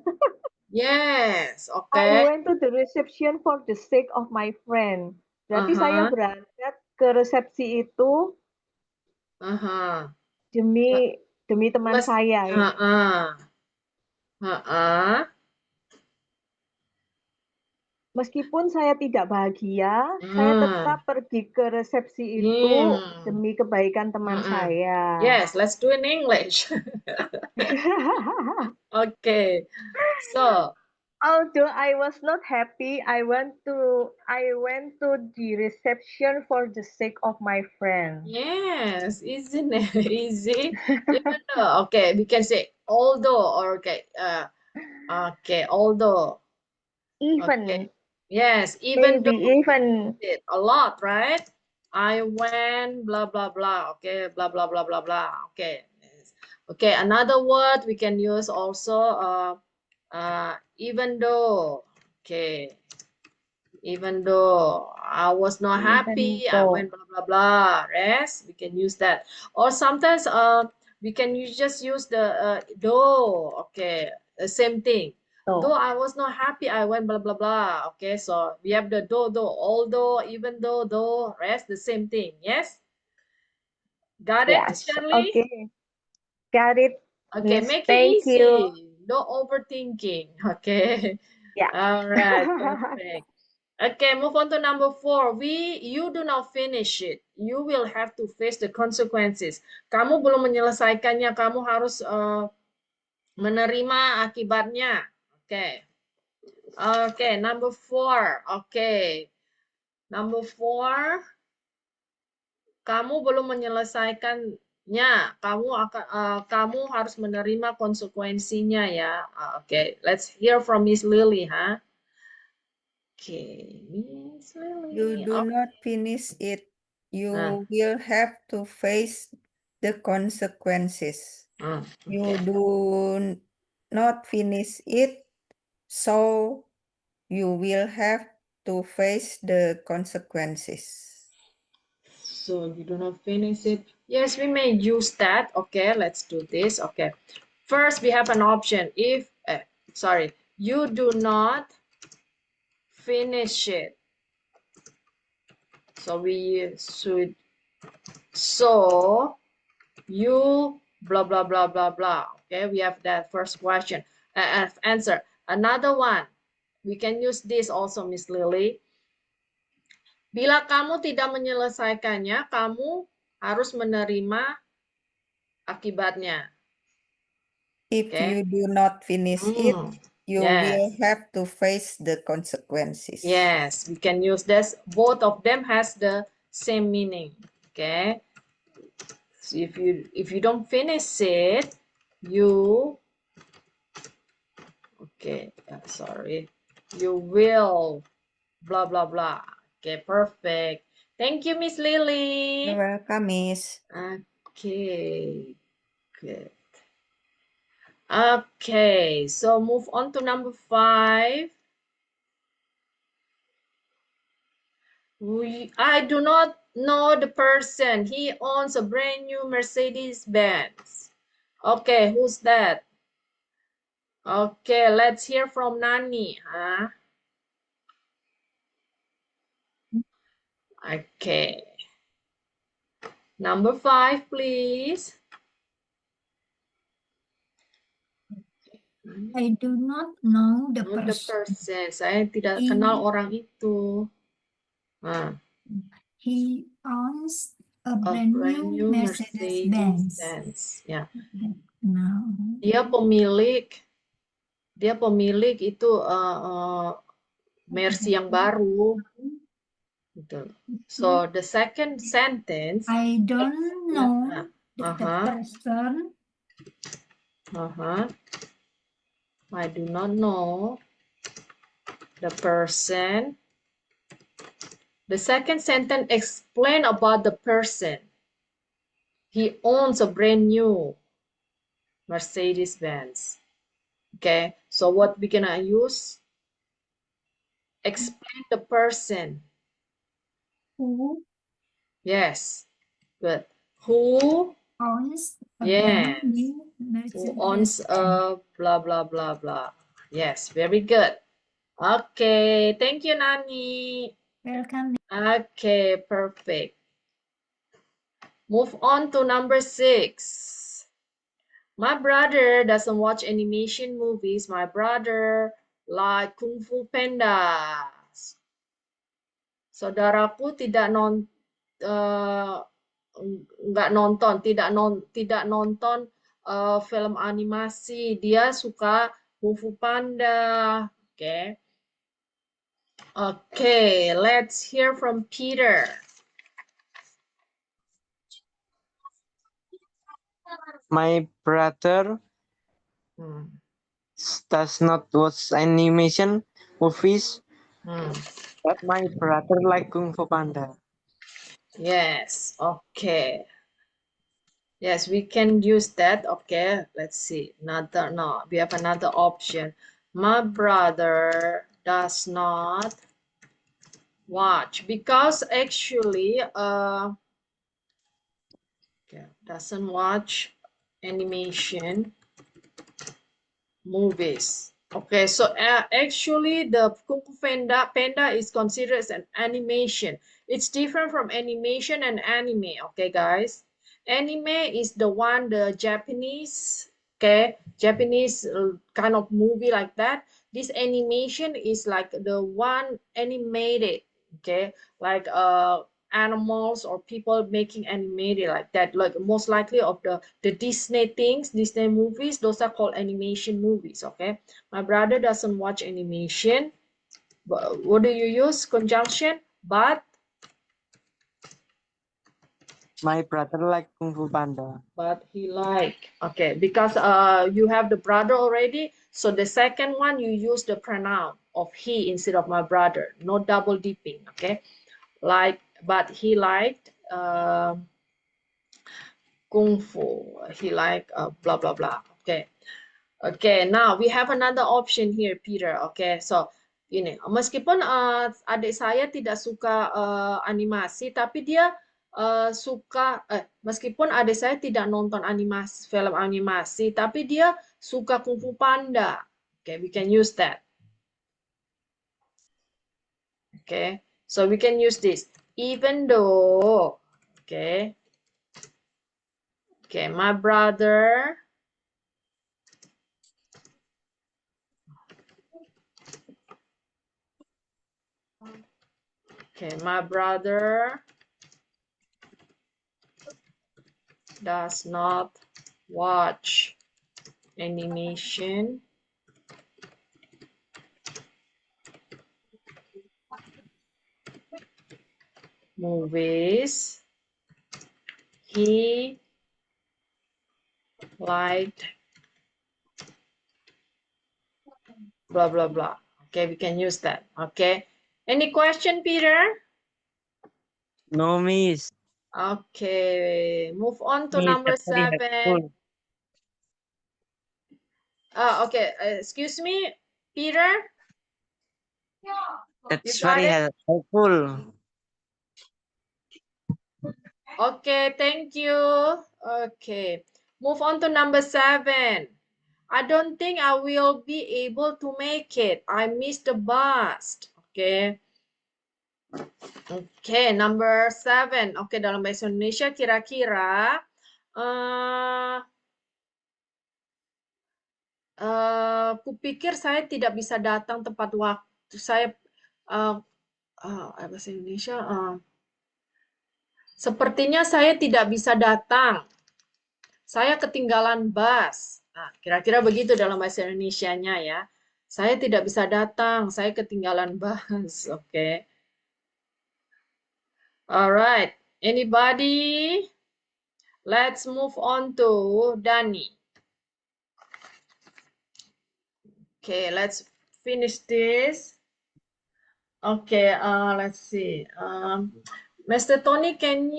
Yes, oke. I went to the reception for the sake of my friend. Berarti saya berangkat ke resepsi itu demi teman saya. Ya. Meskipun saya tidak bahagia, saya tetap pergi ke resepsi itu demi kebaikan teman saya. Yes, let's do in English. Okay, so although I was not happy, I went to the reception for the sake of my friend. Yes, isn't it easy? Even though, okay, we can say although or although. Even. Okay. Yes, even maybe though even a lot, right? I went blah blah blah. Okay, blah blah blah blah blah. Okay. Yes. Okay, another word we can use also even though. Okay. Even though I was not happy, I went blah blah blah. Yes, we can use that. Or sometimes we can just use the though. Okay, the same thing. Though I was not happy, I went blah blah blah. Okay, so we have the though, although, even though, rest, the same thing. Yes. Got it, yes. Shirley? Okay. Got it. Okay, Miss. make it Thank easy. you. No overthinking. Okay. Yeah. All right. Perfect. Okay, move on to number 4. You do not finish it. You will have to face the consequences. Kamu belum menyelesaikannya, kamu harus menerima akibatnya. Okay. Okay, number 4. Okay. Number 4. Kamu belum menyelesaikannya. Kamu harus menerima konsekuensinya ya. Okay, let's hear from Miss Lily, huh? Okay, Miss Lily. You do not finish it. You will have to face the consequences. You do not finish it, so you will have to face the consequences. So you do not finish it. Yes, we may use that. Okay, let's do this. Okay, first we have an option. If you do not finish it. So we should. So you blah blah blah blah blah. Okay, we have that first question answer. Another one, we can use this also, Miss Lily. Bila kamu tidak menyelesaikannya, kamu harus menerima akibatnya. If you do not finish it, you will have to face the consequences. Yes, we can use this. Both of them has the same meaning. Okay. So if you don't finish it, you you will blah blah blah. Okay, perfect. Thank you, Miss Lily. You're welcome, Miss. Okay, good. Okay, so move on to number 5. I do not know the person. He owns a brand new Mercedes-Benz. Okay, who's that? Okay, let's hear from Nani. Huh? Okay. Number 5, please. I do not know the The person. person. Saya tidak kenal orang itu. He owns a A brand new Mercedes-Benz. Ya. No. Dia pemilik itu Mercy yang baru. Gitu. So the second sentence. I don't know the person. I do not know the person. The second sentence explain about the person. He owns a brand new Mercedes-Benz. Okay, so what we gonna use? Explain the person. Who Yes, good. Who owns a yes. brand new Who owns Mercedes-Benz. a blah blah blah blah. Yes, very good. Okay, thank you, Nani. Welcome. Okay, perfect. Move on to number 6. My brother doesn't watch animation movies. My brother like Kung Fu Panda. Saudaraku tidak nonton film animasi. Dia suka Kung Fu Panda. Okay. Okay, let's hear from Peter. My brother does not watch animation movies, but my brother like Kung Fu Panda. Yes, okay. Yes, we can use that. Okay, let's see. We have another option. My brother does not watch because actually doesn't watch animation movies. Okay, so actually the Kung Fu Panda is considered as an animation. It's different from animation and anime. Okay, guys. Anime is the one, the Japanese, okay, Japanese kind of movie like that. This animation is like the one animated, okay, like animals or people making animated like that, like most likely of the Disney things, Disney movies, those are called animation movies. Okay, my brother doesn't watch animation. But what do you use? Conjunction? But my brother like Kung Fu Panda. But he like, okay, because you have the brother already, so the second one you use the pronoun of he instead of my brother, no double dipping. Okay, like, but he liked Kung Fu. He like blah blah blah. Okay. Okay, now we have another option here, Peter. Okay, so ini meskipun adik saya tidak suka animasi, tapi dia suka meskipun adik saya tidak nonton animasi, film animasi, tapi dia suka Kung Fu Panda. Okay, we can use that. Okay, so we can use this. Even though, okay, my brother does not watch animation movies. He liked blah blah blah. Okay, we can use that. Okay, any question, Peter? No, miss. Okay, move on to Miss, number that's very 7. helpful. Okay, excuse me, Peter. That's You got very it? helpful. Okay, thank you. Okay, move on to number 7. I don't think I will be able to make it. I missed the bus. Okay. Oke, number 7. Oke, dalam bahasa Indonesia kira-kira kupikir saya tidak bisa datang tepat waktu. Saya bahasa Indonesia sepertinya saya tidak bisa datang. Saya ketinggalan bus. Nah, kira-kira begitu dalam bahasa Indonesianya ya. Saya tidak bisa datang, saya ketinggalan bus. Oke. Alright. Anybody? Let's move on to Dani. Okay, let's finish this. Okay, let's see. Mr. Tony, can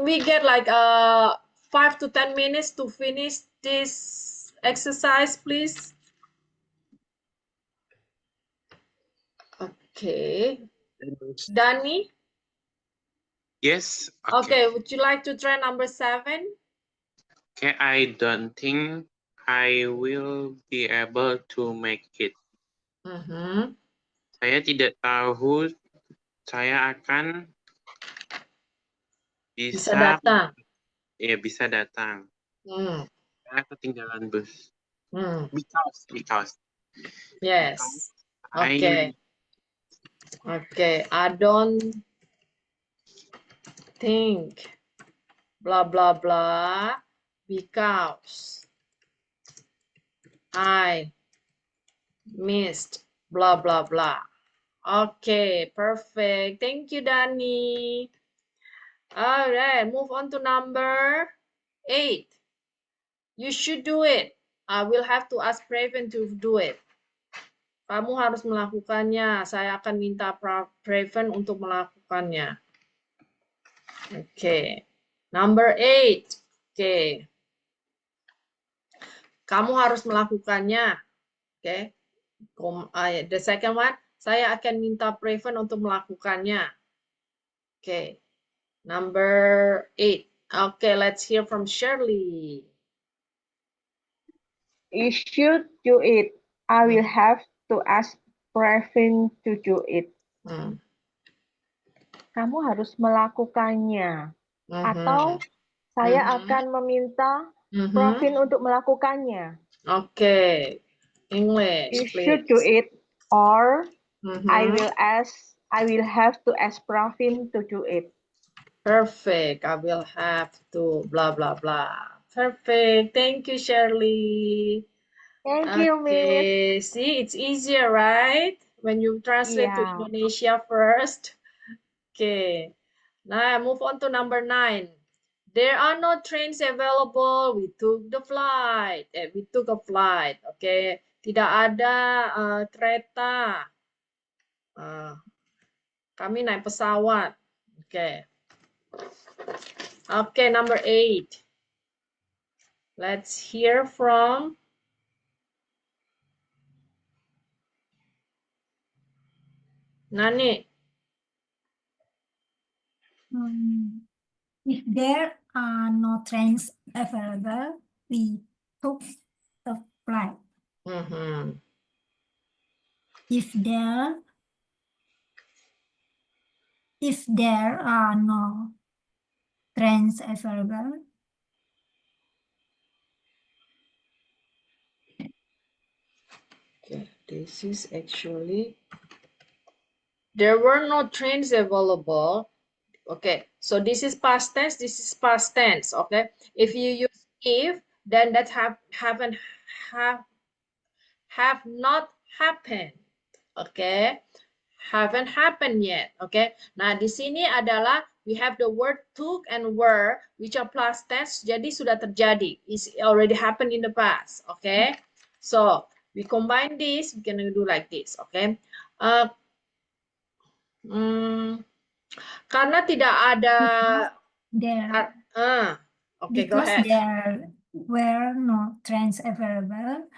we get like 5 to 10 minutes to finish this exercise, please? Okay. Dani? Yes. Okay, would you like to try number 7? Okay, I don't think I will be able to make it. Saya tidak tahu saya akan Bisa datang. Ya, bisa datang. Saya ketinggalan bus. Because. Yes. Okay. Okay, I don't think blah blah blah because I missed blah blah blah. Okay, perfect. Thank you, Dani. All right, move on to number 8. You should do it. I will have to ask Preven to do it. Kamu harus melakukannya. Saya akan minta Preven untuk melakukannya. Okay. Number 8. Okay. Kamu harus melakukannya. Okay. The second one, saya akan minta Preven untuk melakukannya. Okay. Number 8. Okay, let's hear from Shirley. You should do it. I will have to ask Previn to do it. Kamu harus melakukannya. Atau saya akan meminta Previn untuk melakukannya. Okay. English, You please. should do it, or I will have to ask Previn to do it. Perfect. I will have to blah blah blah. Perfect. Thank you, Shirley. Thank you, Miss. See, it's easier, right? When you translate to Indonesia first. Okay. Now move on to number 9. There are no trains available. We took the flight. We took a flight. Okay. Tidak ada kereta. Kami naik pesawat. Okay. Okay, number 8. Let's hear from Nani. If there are no trains available, we took the flight. If there are no trains available, okay, this is actually there were no trains available. Okay, so this is past tense, this is past tense. Okay, if you use if, then that have not happened. Okay, haven't happened yet. Okay, nah di sini adalah we have the word took and were, which are past tense. Jadi sudah terjadi, it's already happened in the past. Okay, so we combine this, we can do like this. Okay, karena tidak ada okay, go ahead. There were no trains available.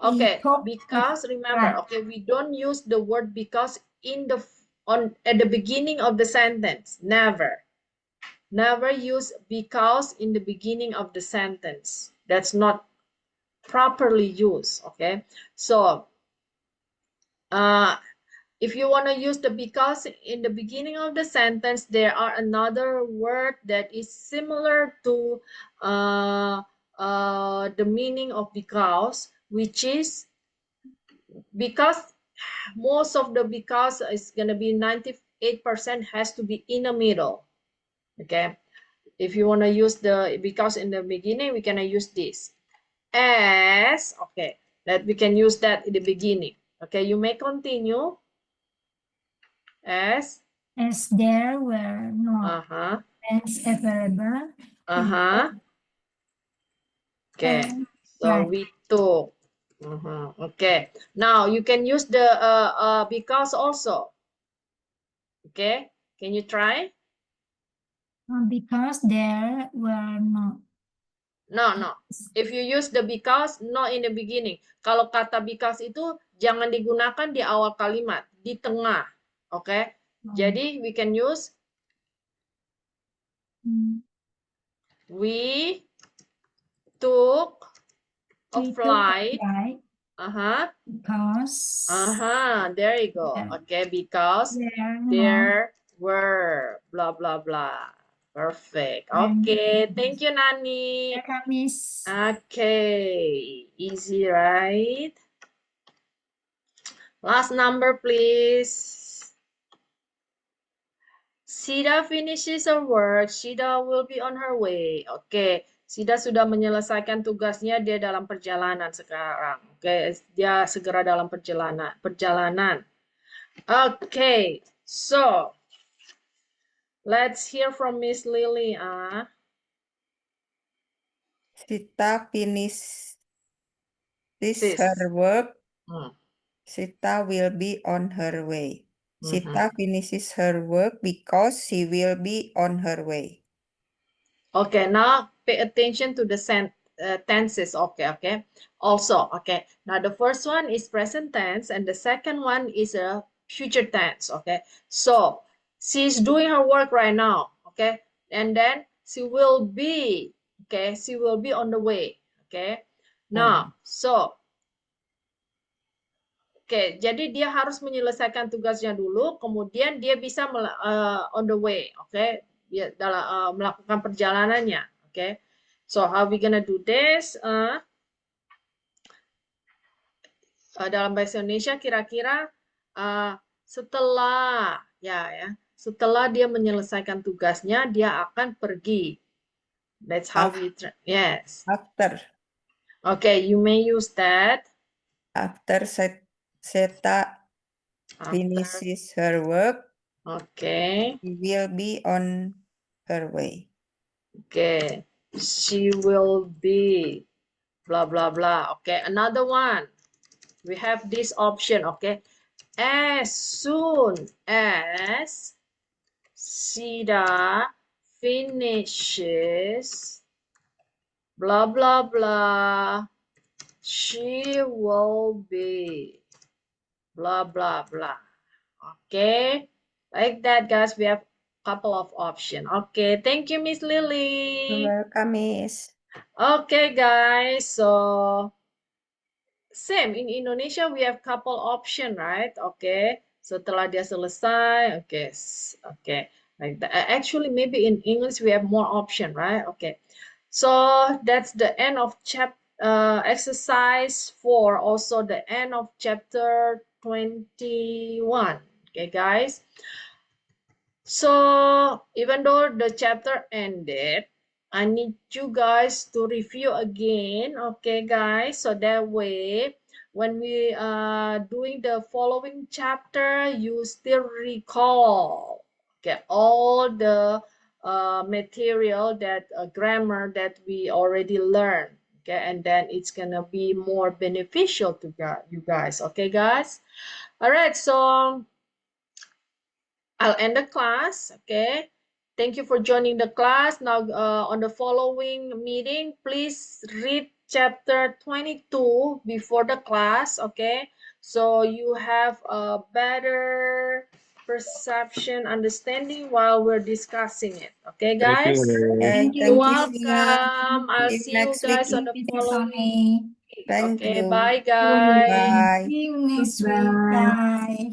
Okay, because remember, okay, we don't use the word because at the beginning of the sentence. Never use because in the beginning of the sentence. That's not properly used. Okay, so if you want to use the because in the beginning of the sentence, there are another word that is similar to the meaning of because, which is because. Most of the because is going to be 98% has to be in the middle. Okay, if you want to use the because in the beginning, we can use this as. Okay, that we can use that in the beginning. Okay, you may continue. As there were no friends available. Okay, so right. we took. Okay, now you can use the because also. Okay, can you try? Because there were no. No. If you use the because, not in the beginning. Kalau kata because itu jangan digunakan di awal kalimat, di tengah. Oke, jadi we can use we took a flight. Because. There you go. Okay, because there were blah blah blah. Perfect. Okay, thank you, Nani. Miss. Okay, easy, right? Last number, please. Sida finishes her work. Sida will be on her way. Oke, Sida sudah menyelesaikan tugasnya. Dia dalam perjalanan sekarang. Oke, dia segera dalam perjalanan. Oke, so let's hear from Miss Lily. Sita finishes her work. Sita will be on her way. Sita finishes her work because she will be on her way. Okay, now pay attention to the tenses. Okay. Also, okay. Now the first one is present tense and the second one is a future tense. Okay. So she's doing her work right now. Okay. And then she will be. Okay. She will be on the way. Okay. Now, so. Oke, jadi dia harus menyelesaikan tugasnya dulu, kemudian dia bisa on the way, oke, dia dalam melakukan perjalanannya, oke. So how we gonna do this? Dalam bahasa Indonesia kira-kira setelah setelah dia menyelesaikan tugasnya, dia akan pergi. That's how we yes. After. Okay, you may use that. After Sita finishes her work, okay, she will be on her way. Okay, she will be blah blah blah. Okay, another one. We have this option. Okay, as soon as Sida finishes blah blah blah, she will be blah blah blah. Okay, like that, guys. We have a couple of options. Okay, thank you, Miss Lily. You're welcome, Miss. Okay, guys. So same in Indonesia, we have couple option, right? Okay. Setelah dia selesai, okay, like that. Actually, maybe in English we have more option, right? Okay. So that's the end of exercise 4. Also the end of chapter 21. Okay, guys. So even though the chapter ended, I need you guys to review again, okay, guys? So that way, when we are doing the following chapter, you still recall, okay, all the material that grammar that we already learned, okay, and then it's gonna be more beneficial to you guys, okay, guys? All right, so I'll end the class, okay? Thank you for joining the class. Now, on the following meeting, please read chapter 22 before the class, okay? So you have a better perception, understanding while we're discussing it, okay, guys? Thank You're welcome. I'll see you guys on the following week. Thank Okay, you. bye, guys. Bye. See you next week. Bye.